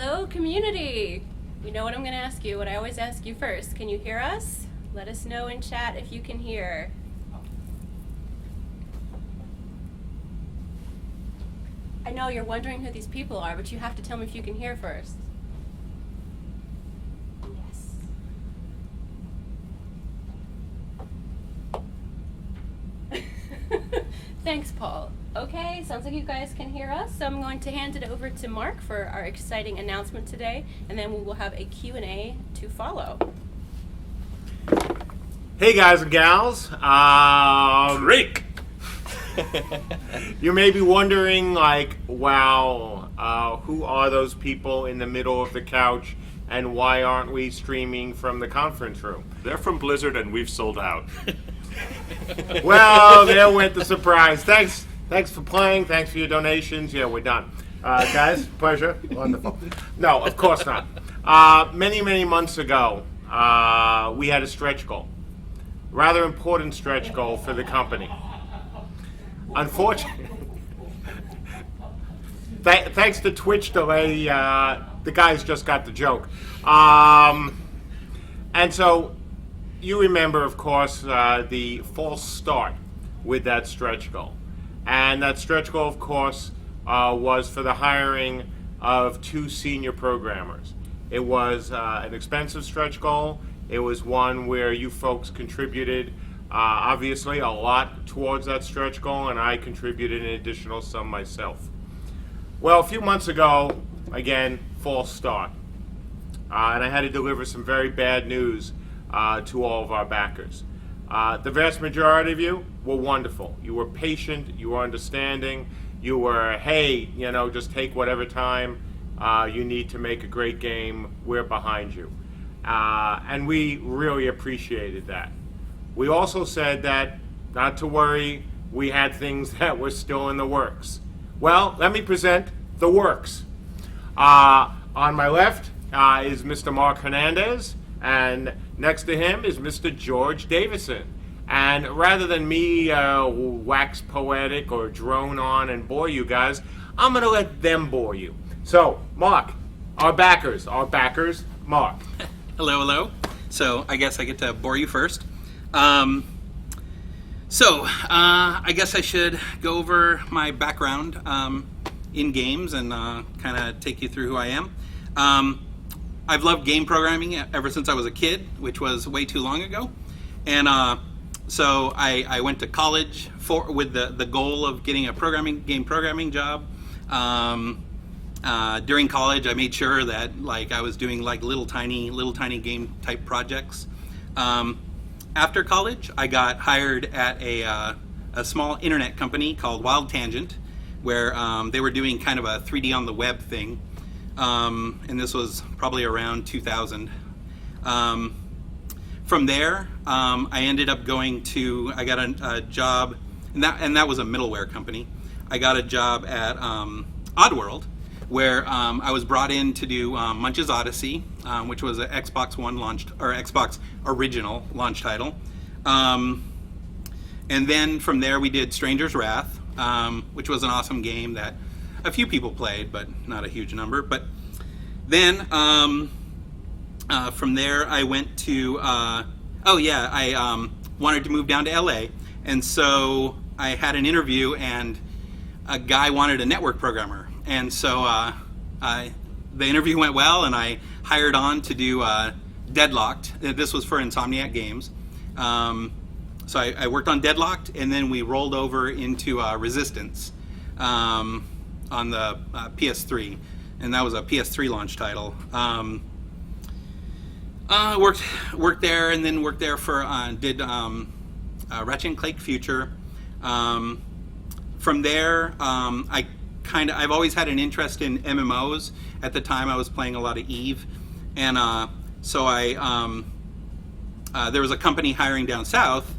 Hello, community! You know what I'm going to ask you, what I always ask you first. Can you hear us? Let us know in chat if you can hear. I know you're wondering who these people are, but you have to tell me if you can hear first. Yes. Thanks, Paul. Okay, sounds like you guys can hear us, so I'm going to hand it over to Mark for our exciting announcement today, and then we will have a Q&A to follow. Hey guys and gals. Rick! You may be wondering, like, wow, who are those people in the middle of the couch, and why aren't we streaming from the conference room? They're from Blizzard and we've sold out. Well, there went the surprise. Thanks for playing. Thanks for your donations. Yeah, we're done. Guys, pleasure. Wonderful. No, of course not. Many months ago, we had a stretch goal. Rather important stretch goal for the company. Unfortunately, thanks to Twitch delay, the guys just got the joke. And so, you remember, of course, the false start with that stretch goal. And that stretch goal, of course, was for the hiring of 2 senior programmers. It was an expensive stretch goal. It was one where you folks contributed, obviously, a lot towards that stretch goal, and I contributed an additional sum myself. Well, a few months ago, again, false start. And I had to deliver some very bad news to all of our backers. The vast majority of you were wonderful. You were patient, you were understanding, you were, hey, just take whatever time you need to make a great game. We're behind you. And we really appreciated that. We also said that, not to worry, we had things that were still in the works. Well, let me present the works. On my left is Mr. Mark Hernandez, and next to him is Mr. George Davison. And rather than me wax poetic or drone on and bore you guys, I'm going to let them bore you. So, Mark, our backers, Mark. Hello. So, I guess I get to bore you first. I guess I should go over my background in games and kind of take you through who I am. I've loved game programming ever since I was a kid, which was way too long ago. And so I went to college with the goal of getting a game programming job. During college, I made sure that I was doing little tiny game type projects. After college, I got hired at a small internet company called Wild Tangent, where they were doing kind of a 3D on the web thing. And this was probably around 2000. From there, I ended up I got a job, and that was a middleware company. I got a job at Oddworld, where I was brought in to do Munch's Odyssey, which was an Xbox One Xbox original launch title. And then from there, we did Stranger's Wrath, which was an awesome game that a few people played, but not a huge number. But then from there, I went to I wanted to move down to LA, and so I had an interview, and a guy wanted a network programmer, and so the interview went well, and I hired on to do Deadlocked. This was for Insomniac Games. So I worked on Deadlocked, and then we rolled over into Resistance on the PS3, and that was a PS3 launch title. Worked there, and then worked there for did Ratchet and Clank Future. From there, I've always had an interest in MMOs. At the time, I was playing a lot of Eve, and so there was a company hiring down south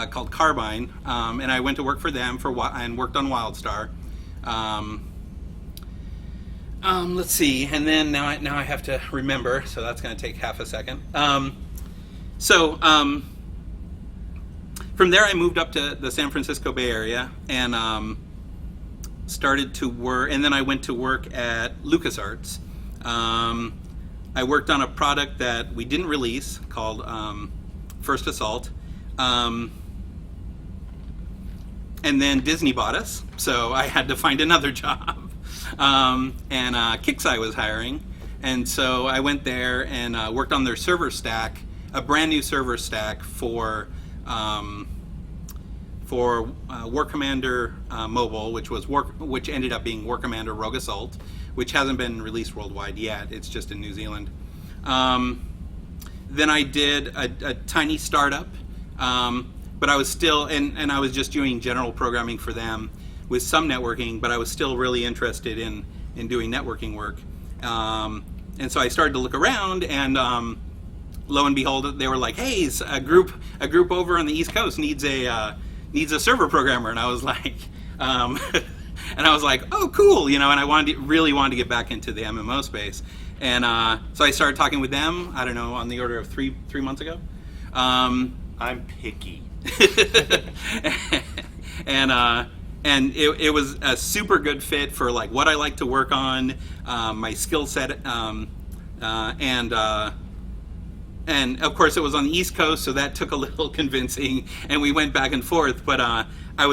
called Carbine, and I went to work for them and worked on WildStar. Let's see, and then now I have to remember, so that's going to take half a second. From there, I moved up to the San Francisco Bay Area and started to work, and then I went to work at LucasArts, I worked on a product that we didn't release called First Assault. And then Disney bought us, so I had to find another job. And Kixeye was hiring, and so I went there and worked on their server stack, a brand new server stack for War Commander Mobile, which ended up being War Commander Rogue Assault, which hasn't been released worldwide yet. It's just in New Zealand. Then I did a tiny startup, but I was still, and I was just doing general programming for them with some networking, but I was still really interested in doing networking work. And so I started to look around, and lo and behold, they were like, "Hey, a group over on the East Coast needs a server programmer," and I was like, "Oh, cool," and I really wanted to get back into the MMO space, and so I started talking with them. I don't know, on the order of three months ago. I'm picky. And it was a super good fit for like what I like to work on, my skill set, and of course it was on the East Coast, so that took a little convincing, and we went back and forth. But I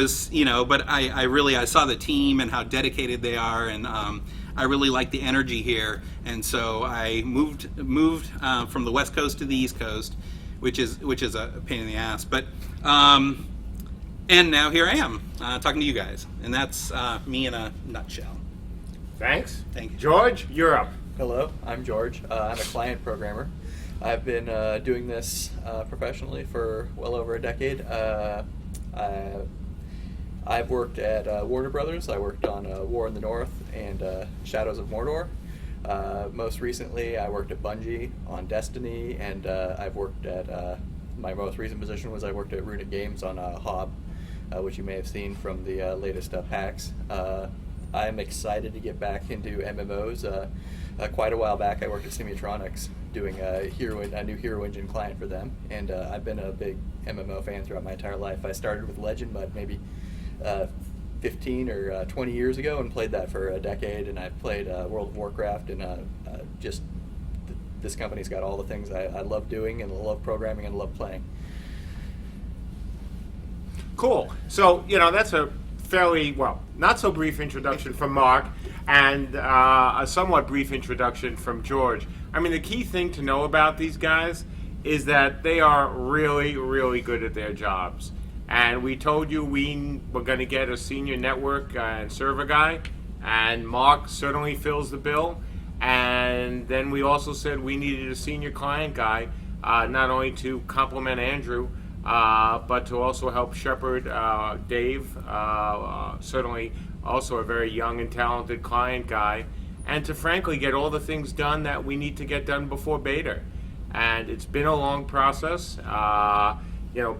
saw the team and how dedicated they are, and I really like the energy here, and so I moved from the West Coast to the East Coast, which is a pain in the ass, but. And now here I am, talking to you guys. And that's me in a nutshell. Thanks. Thank you. George, you're up. Hello, I'm George. I'm a client programmer. I've been doing this professionally for well over a decade. I've worked at Warner Brothers. I worked on War in the North and Shadows of Mordor. Most recently, I worked at Bungie on Destiny, and I've worked at, my most recent position was I worked at Runic Games on Hob, which you may have seen from the latest packs. I'm excited to get back into MMOs. Quite a while back, I worked at Simulatronics doing a new Hero Engine client for them, and I've been a big MMO fan throughout my entire life. I started with Legend, but maybe 15 or 20 years ago, and played that for a decade, and I've played World of Warcraft, and this company's got all the things I love doing, and love programming, and love playing. Cool. So, that's a fairly, not so brief introduction from Mark, and a somewhat brief introduction from George. I mean, the key thing to know about these guys is that they are really, really good at their jobs. And we told you we were going to get a senior network and server guy, and Mark certainly fills the bill. And then we also said we needed a senior client guy, not only to complement Andrew, but to also help shepherd Dave, certainly also a very young and talented client guy, and to frankly get all the things done that we need to get done before beta. And it's been a long process.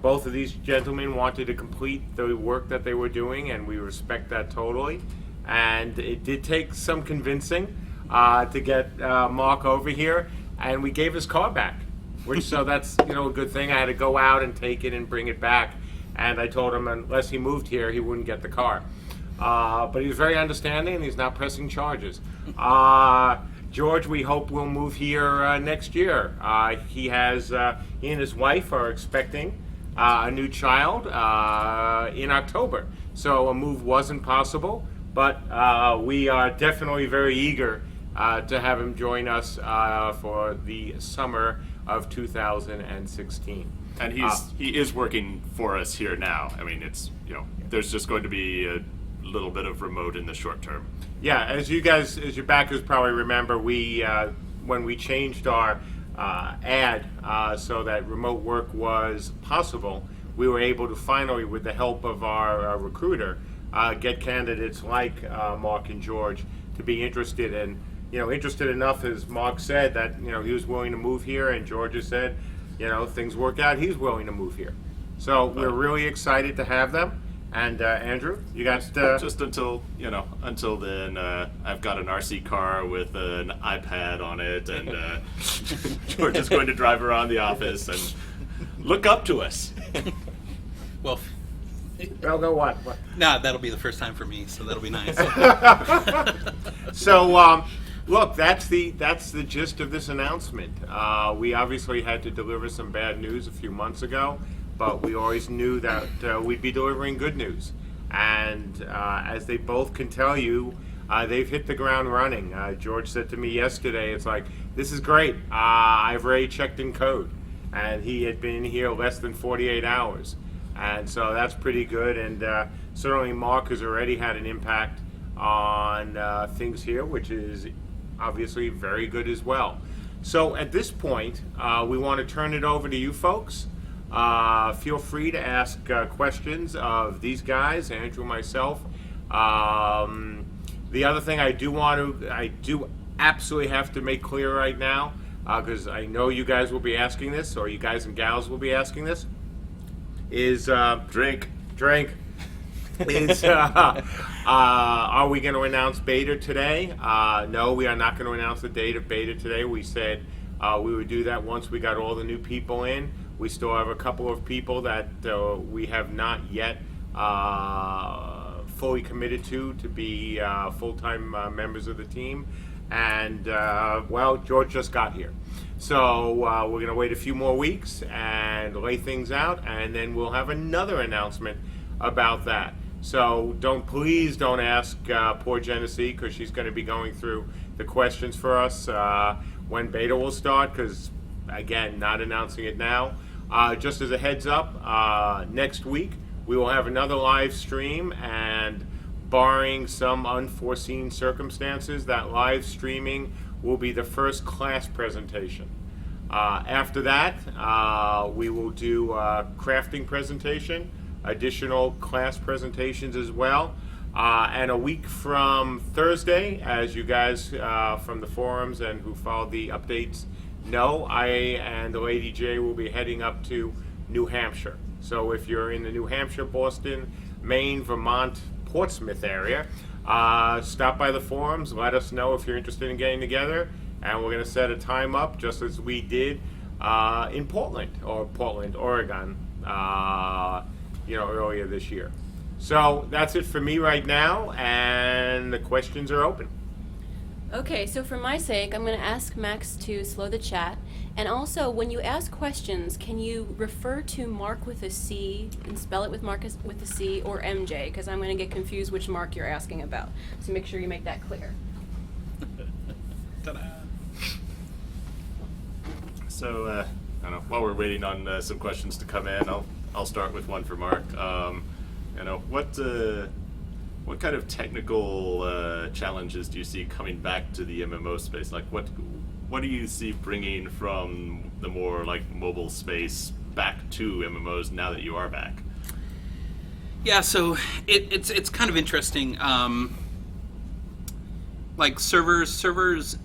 Both of these gentlemen wanted to complete the work that they were doing, and we respect that totally. And it did take some convincing to get Mark over here, and we gave his car back. So that's a good thing. I had to go out and take it and bring it back, and I told him unless he moved here, he wouldn't get the car. But he was very understanding, and he's not pressing charges. George, we hope will move here next year. He and his wife are expecting a new child in October, so a move wasn't possible. But we are definitely very eager to have him join us for the summer of 2016. And he is working for us here now. I mean, it's there's just going to be a little bit of remote in the short term. Yeah, as your backers probably remember, we when we changed our ad so that remote work was possible, we were able to finally, with the help of our recruiter, get candidates like Mark and George to be interested in. Interested enough, as Mark said, that he was willing to move here, and George has said, things work out, he's willing to move here. So we're really excited to have them. And Andrew, you got just until then, I've got an RC car with an iPad on it, and George is going to drive around the office and look up to us. Well, go what? No, that'll be the first time for me, so that'll be nice. So look, that's the gist of this announcement. We obviously had to deliver some bad news a few months ago, but we always knew that we'd be delivering good news. And as they both can tell you, they've hit the ground running. George said to me yesterday, it's like, this is great. I've already checked in code. And he had been here less than 48 hours. And so that's pretty good. And certainly Mark has already had an impact on things here, which is obviously very good as well. So at this point, we want to turn it over to you folks. Feel free to ask questions of these guys, Andrew, myself. The other thing I do absolutely have to make clear right now, because I know you guys will be asking this, or you guys and gals will be asking this, is Drink. Is are we going to announce beta today? No, we are not going to announce the date of beta today. We said we would do that once we got all the new people in. We still have a couple of people that we have not yet fully committed to be full-time members of the team. And, well, George just got here. So we're going to wait a few more weeks and lay things out, and then we'll have another announcement about that. So please don't ask poor Genesee, because she's going to be going through the questions for us when beta will start, because, again, not announcing it now. Just as a heads up, next week we will have another live stream, and barring some unforeseen circumstances, that live streaming will be the first class presentation. After that, we will do a crafting presentation, additional class presentations as well. And a week from Thursday, as you guys from the forums and who followed the updates know, I and the Lady J will be heading up to New Hampshire. So if you're in the New Hampshire, Boston, Maine, Vermont, Portsmouth area, stop by the forums, let us know if you're interested in getting together, and we're going to set a time up just as we did in Portland, Oregon, earlier this year. So that's it for me right now, and the questions are open. Okay, so for my sake, I'm going to ask Max to slow the chat. And also, when you ask questions, can you refer to Mark with a C and spell it with Marcus with a C, or MJ? Because I'm going to get confused which Mark you're asking about. So make sure you make that clear. Ta-da. So, I don't know, while we're waiting on some questions to come in, I'll start with one for Mark. What kind of technical challenges do you see coming back to the MMO space? Like, what do you see bringing from the more like mobile space back to MMOs now that you are back? Yeah, so it's kind of interesting. Like servers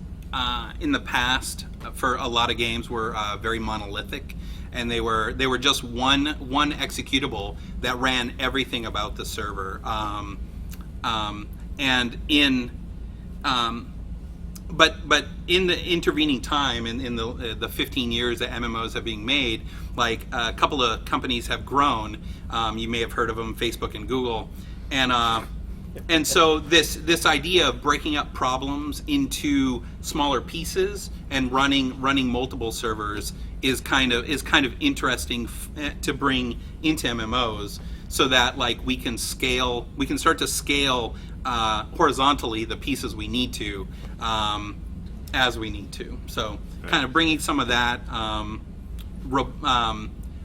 in the past for a lot of games were very monolithic, and they were just one executable that ran everything about the server. But in the intervening time, in the 15 years that MMOs have been made, like a couple of companies have grown. You may have heard of them, Facebook and Google, and so this idea of breaking up problems into smaller pieces and running multiple servers is kind of interesting to bring into MMOs, so that like we can start to scale horizontally the pieces we need to as we need to. So kind of bringing some of that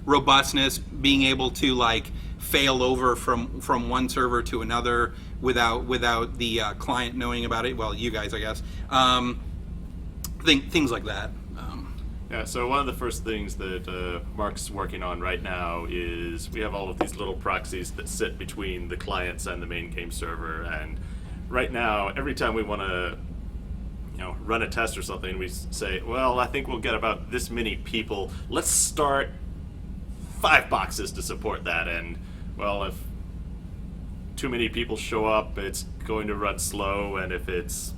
robustness, being able to like fail over from one server to another without the client knowing about it. Well, you guys, I guess. Things like that. Yeah, so one of the first things that Mark's working on right now is we have all of these little proxies that sit between the clients and the main game server, and right now, every time we want to run a test or something, we say, well, I think we'll get about this many people. Let's start 5 boxes to support that, and well, if too many people show up, it's going to run slow, and if it's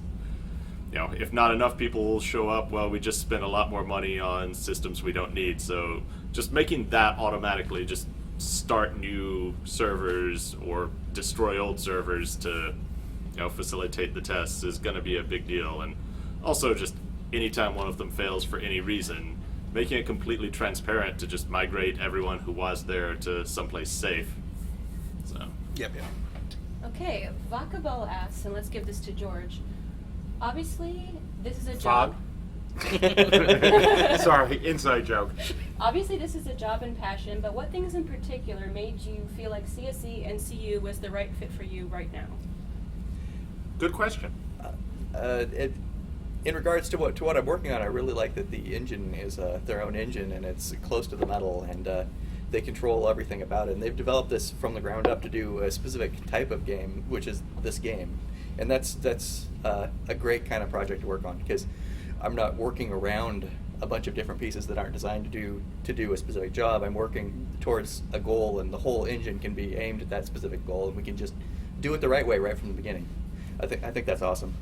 if not enough people show up, well, we just spend a lot more money on systems we don't need. So just making that automatically just start new servers or destroy old servers to facilitate the tests is going to be a big deal. And Also, just anytime one of them fails for any reason, making it completely transparent to just migrate everyone who was there to someplace safe. So. Yep. Okay, Vakabel asks, and let's give this to George. Obviously, this is a Fog? job. Sorry, inside joke. Obviously, this is a job and passion, but what things in particular made you feel like CSE and CU was the right fit for you right now? Good question. In regards to what I'm working on, I really like that the engine is their own engine, and it's close to the metal, and they control everything about it. And they've developed this from the ground up to do a specific type of game, which is this game. And that's a great kind of project to work on, because I'm not working around a bunch of different pieces that aren't designed to do a specific job. I'm working towards a goal, and the whole engine can be aimed at that specific goal, and we can just do it the right way right from the beginning. I think that's awesome.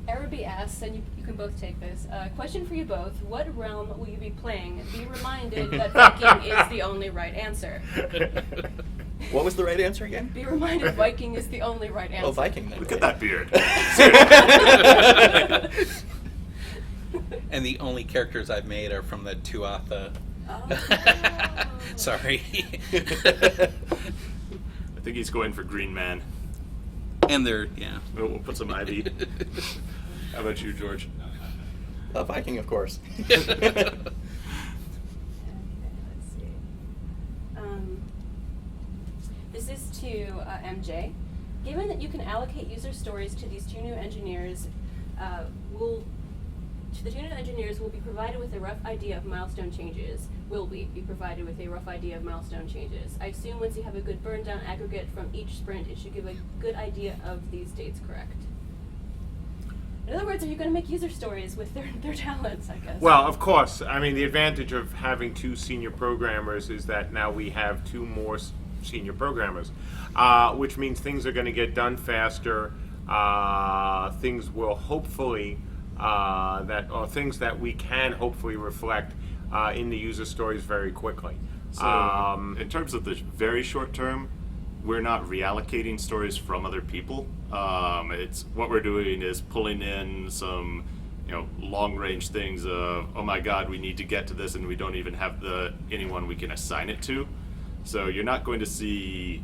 Araby asks, and you can both take this. Question for you both. What realm will you be playing? Be reminded that Viking is the only right answer. What was the right answer again? Be reminded Viking is the only right answer. Oh, Viking then. Look at that beard. And the only characters I've made are from the Tuatha. Oh. Sorry. I think he's going for Green Man. And they're, yeah. We'll put some ivy. How about you, George? Viking, of course. Okay, let's see. This is to MJ. Given that you can allocate user stories to these two new engineers, the two new engineers will be provided with a rough idea of milestone changes. Will we be provided with a rough idea of milestone changes? I assume once you have a good burn down aggregate from each sprint, it should give a good idea of these dates correct. In other words, are you going to make user stories with their talents, I guess? Well, of course. I mean, the advantage of having two senior programmers is that now we have two more senior programmers, which means things are going to get done faster. Things will hopefully, things that we can hopefully reflect in the user stories very quickly. So, in terms of the very short term, we're not reallocating stories from other people. It's what we're doing is pulling in some, long range things of, oh my God, we need to get to this, and we don't even have anyone we can assign it to. So you're not going to see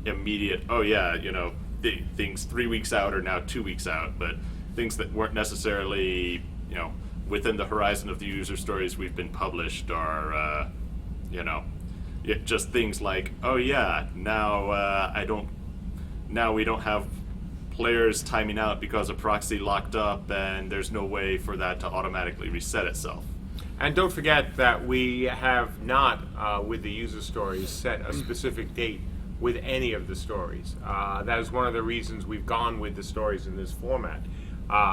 immediate, oh yeah, things 3 weeks out are now 2 weeks out, but things that weren't necessarily, within the horizon of the user stories we've been published are, just things like, oh yeah, now we don't have players timing out because a proxy locked up, and there's no way for that to automatically reset itself. And don't forget that we have not, with the user stories, set a specific date with any of the stories. That is one of the reasons we've gone with the stories in this format.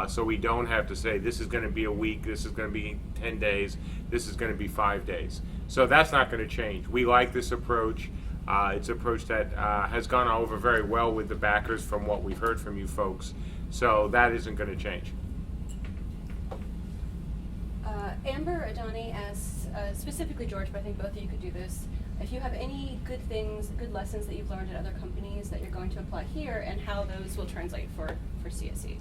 So we don't have to say this is going to be a week, this is going to be 10 days, this is going to be 5 days. So that's not going to change. We like this approach. It's an approach that has gone over very well with the backers from what we've heard from you folks. So that isn't going to change. Amber Adani asks, specifically George, but I think both of you could do this, if you have any good things, good lessons that you've learned at other companies that you're going to apply here, and how those will translate for CSE.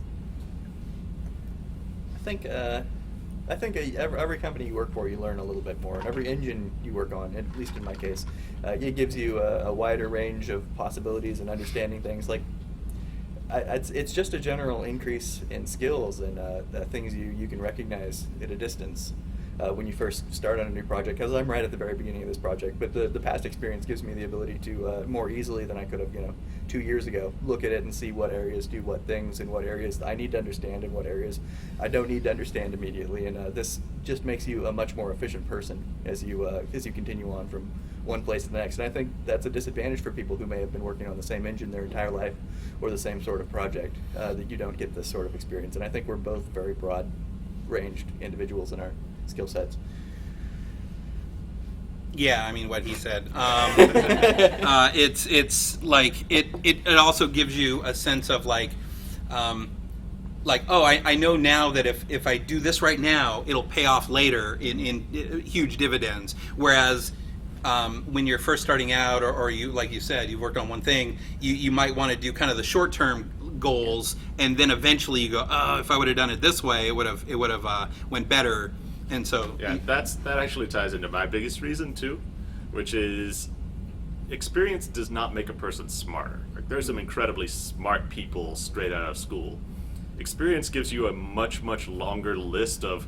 I think every company you work for, you learn a little bit more, and every engine you work on, at least in my case, it gives you a wider range of possibilities and understanding things. Like, it's just a general increase in skills and things you can recognize at a distance when you first start on a new project, because I'm right at the very beginning of this project, but the past experience gives me the ability to more easily than I could have 2 years ago look at it and see what areas do what things and what areas I need to understand and what areas I don't need to understand immediately, and this just makes you a much more efficient person as you continue on from one place to the next. And I think that's a disadvantage for people who may have been working on the same engine their entire life or the same sort of project, that you don't get this sort of experience. And I think we're both very broad ranged individuals in our skill sets. Yeah, I mean what he said. It's like it also gives you a sense of like I know now that if I do this right now, it'll pay off later in huge dividends. Whereas when you're first starting out, or you, like you said, you've worked on one thing, you might want to do kind of the short term goals, and then eventually you go, oh, if I would have done it this way, it would have went better. And so Yeah, that actually ties into my biggest reason too, which is experience does not make a person smarter. Like, there's some incredibly smart people straight out of school. Experience gives you a much, much longer list of,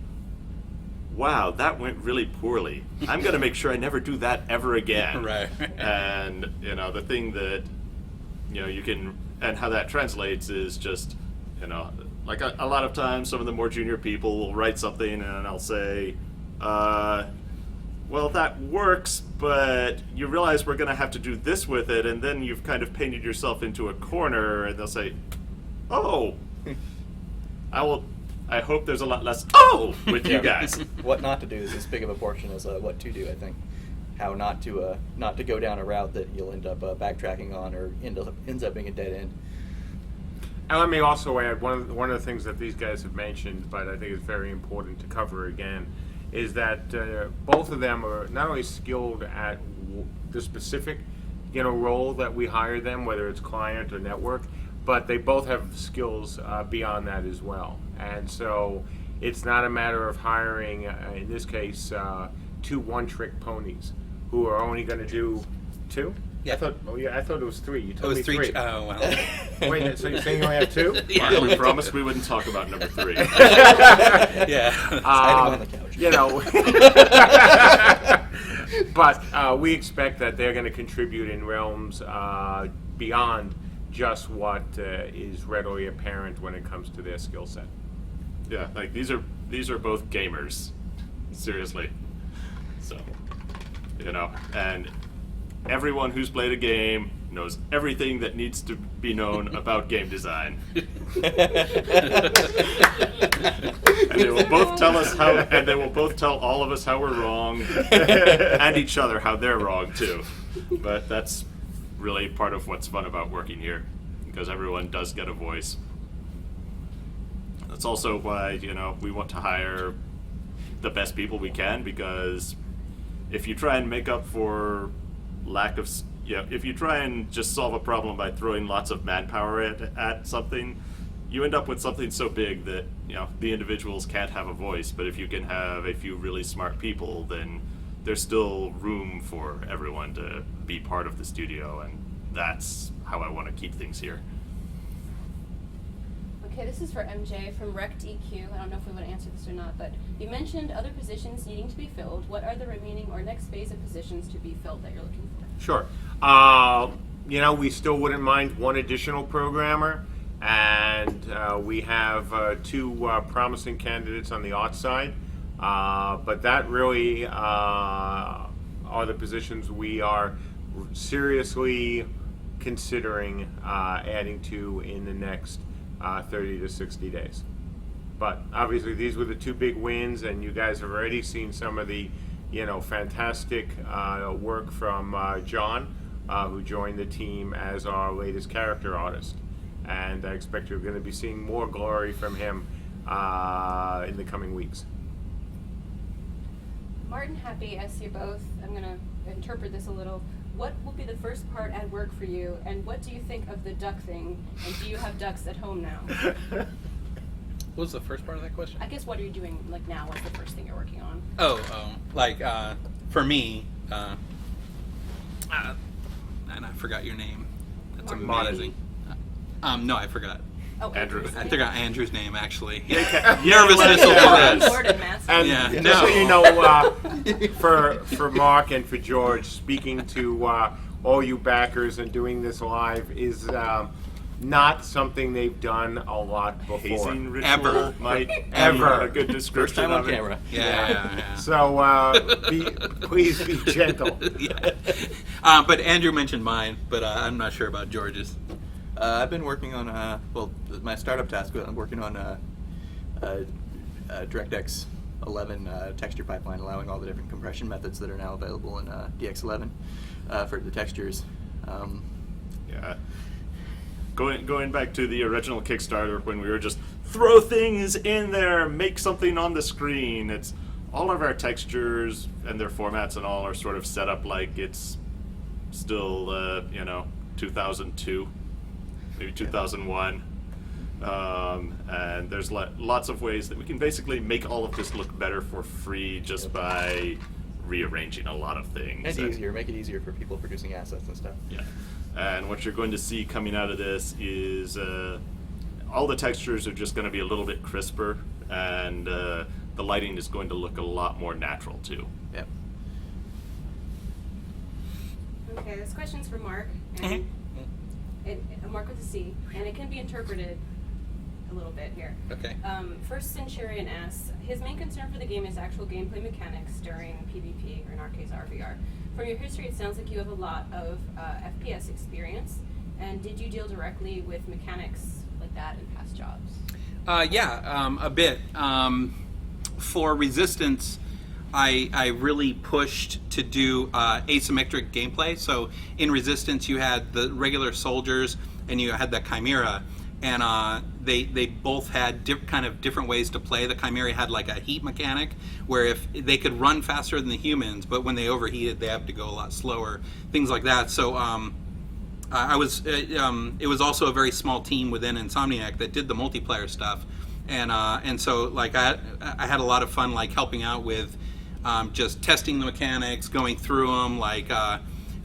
wow, that went really poorly. I'm going to make sure I never do that ever again. Right. And, the thing that, you can, and how that translates is just, like a lot of times some of the more junior people will write something and I'll say, well, that works, but you realize we're going to have to do this with it, and then you've kind of painted yourself into a corner, and they'll say, oh, I hope there's a lot less with you guys. What not to do is as big of a portion as what to do, I think. How not to go down a route that you'll end up backtracking on, or ends up being a dead end. And let me also add, one of the things that these guys have mentioned, but I think is very important to cover again, is that both of them are not only skilled at the specific role that we hire them, whether it's client or network, but they both have skills beyond that as well. And so it's not a matter of hiring, in this case, 2 one-trick ponies who are only going to do 2. Yeah. I thought it was 3. You it told was me 3. Oh, well. Wait, so you're saying you only have 2? Yeah. We promised we wouldn't talk about number 3. Yeah. Hiding on the couch. But we expect that they're going to contribute in realms beyond just what is readily apparent when it comes to their skill set. Yeah, like these are both gamers, seriously. So, and everyone who's played a game knows everything that needs to be known about game design. And they will both tell us how, and they will both tell all of us how we're wrong, and each other how they're wrong too. But that's really part of what's fun about working here, because everyone does get a voice. That's also why, we want to hire the best people we can, because if you try and make up for lack of, if you try and just solve a problem by throwing lots of manpower at something, you end up with something so big that, the individuals can't have a voice. But if you can have a few really smart people, then there's still room for everyone to be part of the studio, and that's how I want to keep things here. Okay, this is for MJ from Rect EQ. I don't know if we want to answer this or not, but you mentioned other positions needing to be filled. What are the remaining or next phase of positions to be filled that you're looking for? Sure. We still wouldn't mind 1 additional programmer, and we have 2 promising candidates on the art side. But that really are the positions we are seriously considering adding to in the next 30 to 60 days. But obviously these were the 2 big wins, and you guys have already seen some of the fantastic work from John, who joined the team as our latest character artist, and I expect you're going to be seeing more glory from him in the coming weeks. Martin, Happy, as you both, I'm going to interpret this a little. What will be the first part at work for you, and what do you think of the duck thing, and do you have ducks at home now? What was the first part of that question? I guess what are you doing now? What's the first thing you're working on? For me, and I forgot your name. That's Martin. amazing. No, I forgot. Oh, Andrew. I forgot Andrew's name, actually. Nervousness will do Martin this. Gordon, Master. And Yeah, just no. so you know, for Mark and for George, speaking to all you backers and doing this live is not something they've done a lot before. Hazing ritual Ever. might Ever. be a good description First time on of it. camera. Yeah. So please be gentle. Yeah. But Andrew mentioned mine, but I'm not sure about George's. I've been working on, my startup task, I'm working on DirectX 11 texture pipeline, allowing all the different compression methods that are now available in DX11 for the textures. Yeah. Going back to the original Kickstarter when we were just throw things in there, make something on the screen. It's all of our textures and their formats and all are sort of set up like it's still 2002, maybe 2001. And there's lots of ways that we can basically make all of this look better for free just by rearranging a lot of things. And easier, make it easier for people producing assets and stuff. Yeah. And what you're going to see coming out of this is all the textures are just going to be a little bit crisper, and the lighting is going to look a lot more natural too. Yep. Okay, this question's for Mark. And Mark with a C, and it can be interpreted a little bit here. Okay. First Centurion asks, his main concern for the game is actual gameplay mechanics during PvP, or in our case RVR. From your history, it sounds like you have a lot of FPS experience, and did you deal directly with mechanics like that in past jobs? A bit. For Resistance, I really pushed to do asymmetric gameplay. So in Resistance, you had the regular soldiers and you had the Chimera, and they both had kind of different ways to play. The Chimera had like a heat mechanic, where if they could run faster than the humans, but when they overheated, they have to go a lot slower. Things like that. So it was also a very small team within Insomniac that did the multiplayer stuff, and so like I had a lot of fun like helping out with just testing the mechanics, going through them, like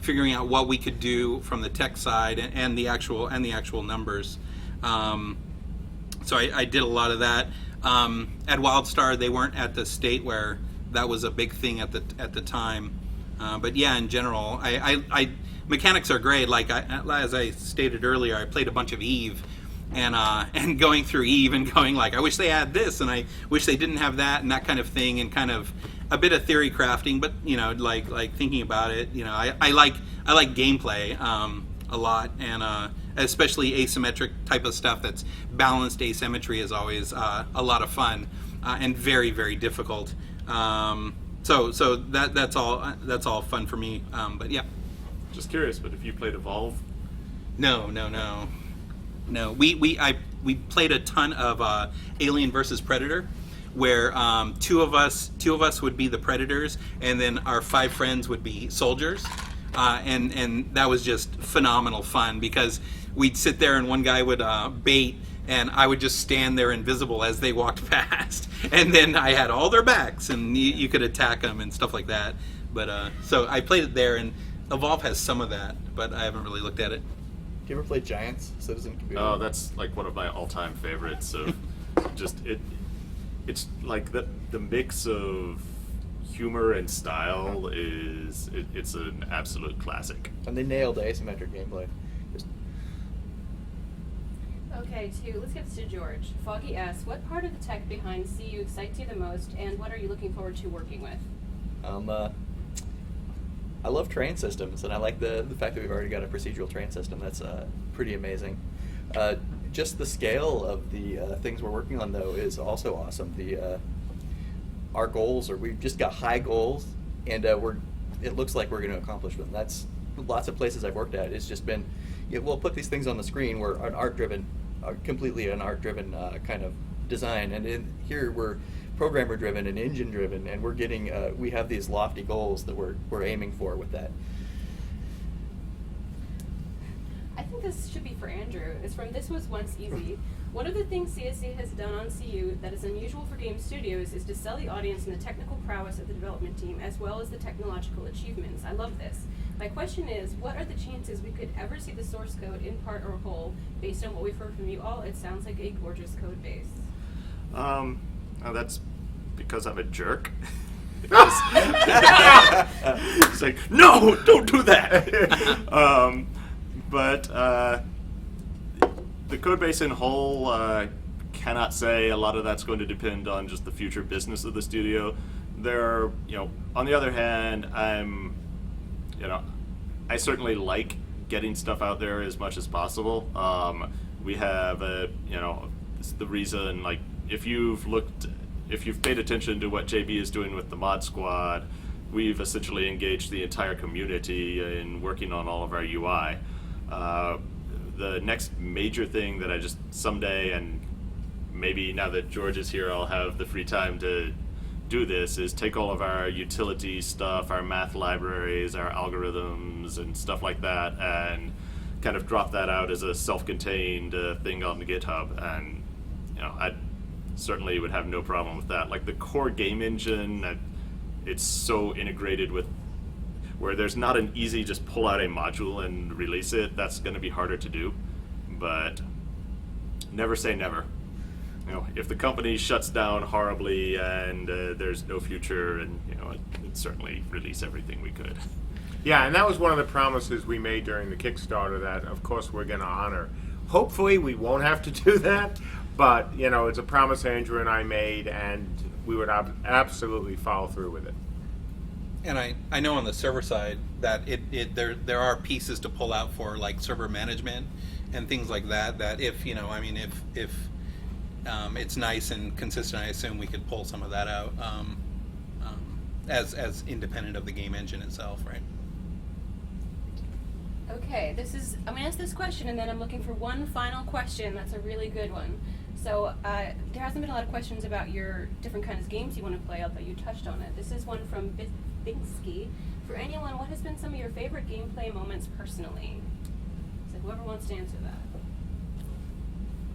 figuring out what we could do from the tech side and the actual numbers. So I did a lot of that. At WildStar, they weren't at the state where that was a big thing at the time. But yeah, in general, I mechanics are great. Like as I stated earlier, I played a bunch of Eve, and going through Eve and going like, I wish they had this, and I wish they didn't have that, and that kind of thing, and kind of a bit of theory crafting. But like thinking about it, I like gameplay a lot, and especially asymmetric type of stuff. That's balanced asymmetry is always a lot of fun and very, very difficult. So that's all fun for me. But yeah. Just curious, but if you played Evolve? No. We played a ton of Alien versus Predator, where two of us would be the predators, and then our 5 friends would be soldiers, and that was just phenomenal fun because we'd sit there and one guy would bait, and I would just stand there invisible as they walked past, and then I had all their backs, and you could attack them and stuff like that. But so I played it there, and Evolve has some of that, but I haven't really looked at it. Do you ever play Giants, Citizen Computer? Oh, that's like one of my all-time favorites. So, just it's like the mix of humor and style it's an absolute classic. And they nailed the asymmetric gameplay. Okay, let's get to George. Foggy asks, what part of the tech behind CU excites you the most, and what are you looking forward to working with? I love train systems, and I like the fact that we've already got a procedural train system. That's pretty amazing. Just the scale of the things we're working on, though, is also awesome. Our goals we've just got high goals, and it looks like we're going to accomplish them. That's lots of places I've worked at. It's just been, we'll put these things on the screen. We're completely an art-driven kind of design, and here we're programmer-driven and engine-driven, and we're getting we have these lofty goals that we're aiming for with that. I think this should be for Andrew. It's from This Was Once Easy. One of the things CSC has done on CU that is unusual for game studios is to sell the audience in the technical prowess of the development team as well as the technological achievements. I love this. My question is, what are the chances we could ever see the source code in part or whole? Based on what we've heard from you all, it sounds like a gorgeous code base. That's because I'm a jerk. It's like, no, don't do that. But the code base in whole, cannot say. A lot of that's going to depend on just the future business of the studio. There, on the other hand, I certainly like getting stuff out there as much as possible. We have it's the reason, like, if you've paid attention to what JB is doing with the Mod Squad, we've essentially engaged the entire community in working on all of our UI. The next major thing that I just someday, and maybe now that George is here, I'll have the free time to do this, is take all of our utility stuff, our math libraries, our algorithms, and stuff like that, and kind of drop that out as a self-contained thing on the GitHub, and I certainly would have no problem with that. Like the core game engine, it's so integrated with where there's not an easy just pull out a module and release it. That's going to be harder to do, but never say never. If the company shuts down horribly and there's no future, and it'd certainly release everything we could. Yeah, and that was one of the promises we made during the Kickstarter that, of course, we're going to honor. Hopefully, we won't have to do that, but it's a promise Andrew and I made, and we would absolutely follow through with it. And I know on the server side that there are pieces to pull out for like server management and things like that. That if it's nice and consistent, I assume we could pull some of that out as independent of the game engine itself, right? Okay, I'm going to ask this question, and then I'm looking for one final question that's a really good one. So there hasn't been a lot of questions about your different kinds of games you want to play, although you touched on it. This is one from Binsky. For anyone, what has been some of your favorite gameplay moments personally? So whoever wants to answer that.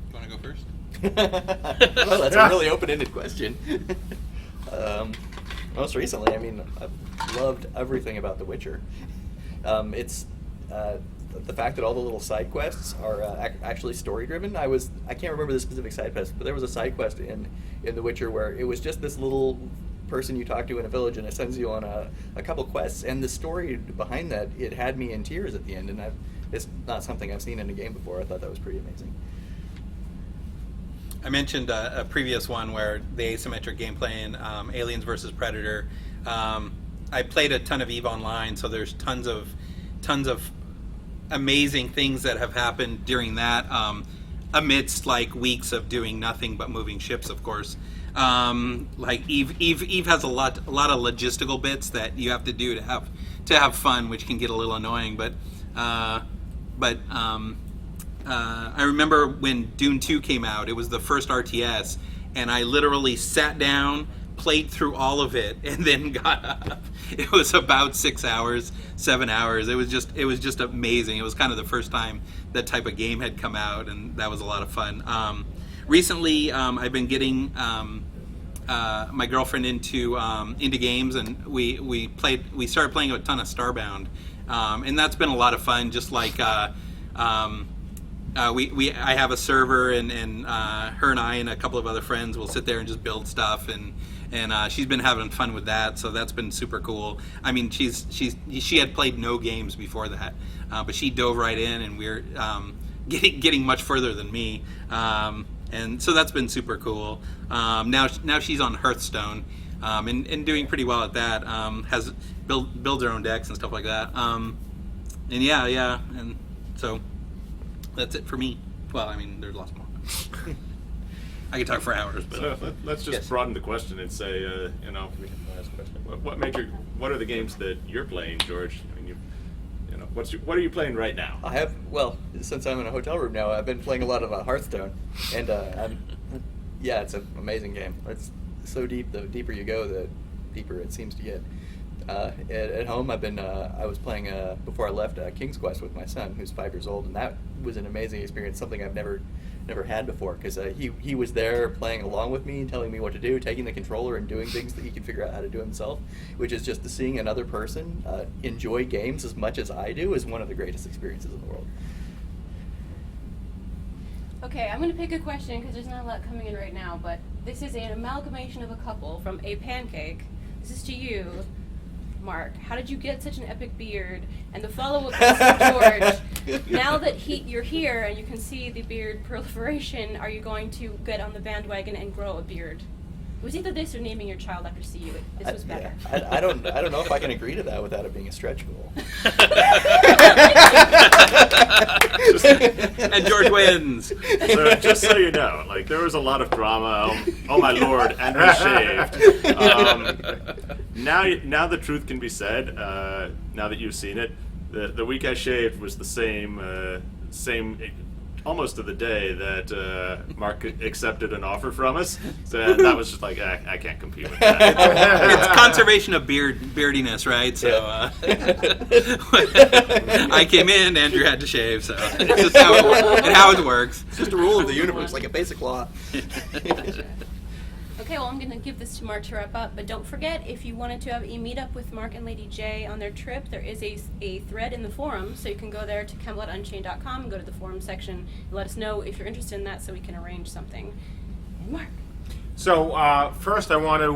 You want to go first? Well, that's a really open-ended question. Most recently, I've loved everything about The Witcher. It's the fact that all the little side quests are actually story-driven. I can't remember the specific side quest, but there was a side quest in The Witcher where it was just this little person you talk to in a village, and it sends you on a couple quests, and the story behind that, it had me in tears at the end, and it's not something I've seen in a game before. I thought that was pretty amazing. I mentioned a previous one where the asymmetric gameplay in Aliens vs. Predator. I played a ton of EVE Online, so there's tons of amazing things that have happened during that, amidst like weeks of doing nothing but moving ships, of course. Like Eve has a lot of logistical bits that you have to do to have fun, which can get a little annoying. But I remember when Dune 2 came out. It was the first RTS, and I literally sat down, played through all of it, and then got up. It was about 6 hours, 7 hours. It was just amazing. It was kind of the first time that type of game had come out, and that was a lot of fun. Recently, I've been getting my girlfriend into games, and we started playing a ton of Starbound, and that's been a lot of fun. Just like I have a server, and her and I and a couple of other friends will sit there and just build stuff, and she's been having fun with that, so that's been super cool. I mean, she had played no games before that, but she dove right in, and we're getting much further than me, and so that's been super cool. Now she's on Hearthstone, and doing pretty well at that. Has builds her own decks and stuff like that. And yeah, and so that's it for me. Well, I mean, there's lots more. I could talk for hours, but so let's just broaden the question and say, what are the games that you're playing, George? I mean, what are you playing right now? Since I'm in a hotel room now, I've been playing a lot of Hearthstone, and it's an amazing game. It's so deep. The deeper you go, the deeper it seems to get. At home, I was playing before I left King's Quest with my son, who's 5 years old, and that was an amazing experience. Something I've never had before, because he was there playing along with me, telling me what to do, taking the controller and doing things that he could figure out how to do himself, which is just seeing another person enjoy games as much as I do is one of the greatest experiences in the world. Okay, I'm going to pick a question because there's not a lot coming in right now, but this is an amalgamation of a couple from A Pancake. This is to you, Mark. How did you get such an epic beard? And the follow-up is to George. Now that you're here and you can see the beard proliferation, are you going to get on the bandwagon and grow a beard? It was either this or naming your child after CU. This was better. Yeah. I don't know if I can agree to that without it being a stretch goal. And George wins. So, just so you know, like there was a lot of drama. Oh my lord, and we shaved. Now the truth can be said. Now that you've seen it, the week I shaved was the same almost to the day that Mark accepted an offer from us. So that was just like, I can't compete with that. It's conservation of beardiness, right? So I came in, Andrew had to shave, so it's just how it works. And how it works. It's just a rule of the universe, like a basic law. Okay, well, I'm going to give this to Mark to wrap up, but don't forget, if you wanted to have a meetup with Mark and Lady J on their trip, there is a thread in the forum, so you can go there to camelot.unchained.com and go to the forum section and let us know if you're interested in that so we can arrange something. And Mark. So first I want to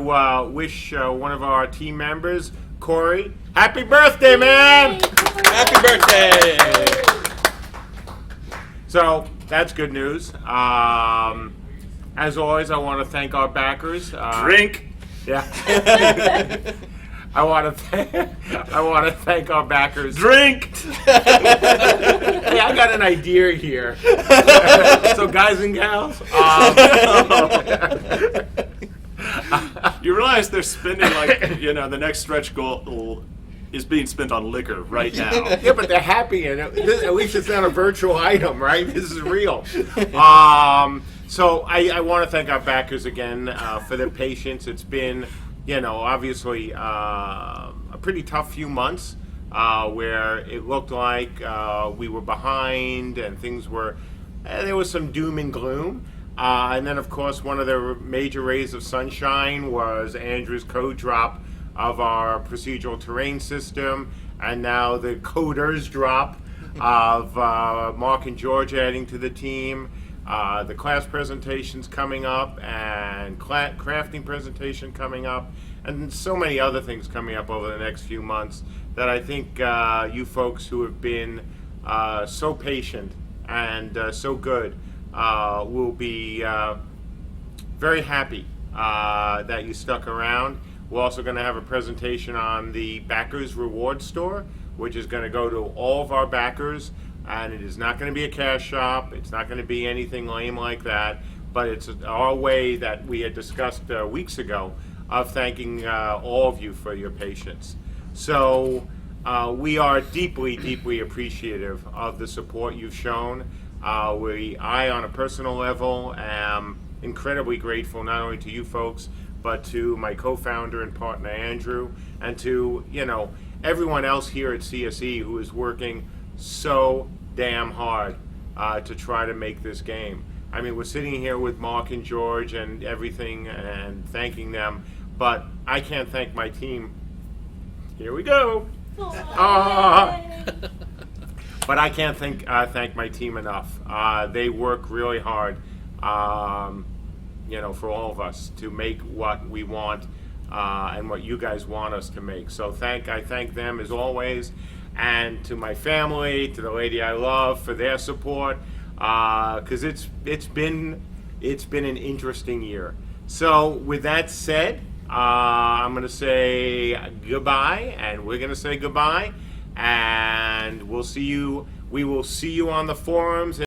wish one of our team members, Corey, happy birthday, man! Happy birthday! So that's good news. As always, I want to thank our backers. Drink. Yeah. I want to thank our backers. Drink. Hey, I got an idea here. So guys and gals, You realize they're spending the next stretch goal is being spent on liquor right now. yeah, but they're happy, and at least it's not a virtual item, right? This is real. So I want to thank our backers again for their patience. It's been, obviously a pretty tough few months where it looked like we were behind and things were, there was some doom and gloom. And then, of course, one of the major rays of sunshine was Andrew's code drop of our procedural terrain system, and now the coders drop of Mark and George adding to the team. The class presentations coming up, and crafting presentation coming up, and so many other things coming up over the next few months that I think you folks who have been so patient and so good will be very happy that you stuck around. We're also going to have a presentation on the Backers Reward Store, which is going to go to all of our backers. And it is not going to be a cash shop. It's not going to be anything lame like that. But it's our way that we had discussed weeks ago of thanking all of you for your patience. So we are deeply, deeply appreciative of the support you've shown. I, on a personal level, am incredibly grateful not only to you folks, but to my co-founder and partner, Andrew, and to, everyone else here at CSE who is working so damn hard to try to make this game. I mean, we're sitting here with Mark and George and everything and thanking them, but I can't thank my team. Here we go. But I can't thank my team enough. They work really hard, for all of us to make what we want and what you guys want us to make. So I thank them as always. And to my family, to the lady I love for their support, because it's been an interesting year. So with that said, I'm going to say goodbye, and we're going to say goodbye, and we will see you on the forums.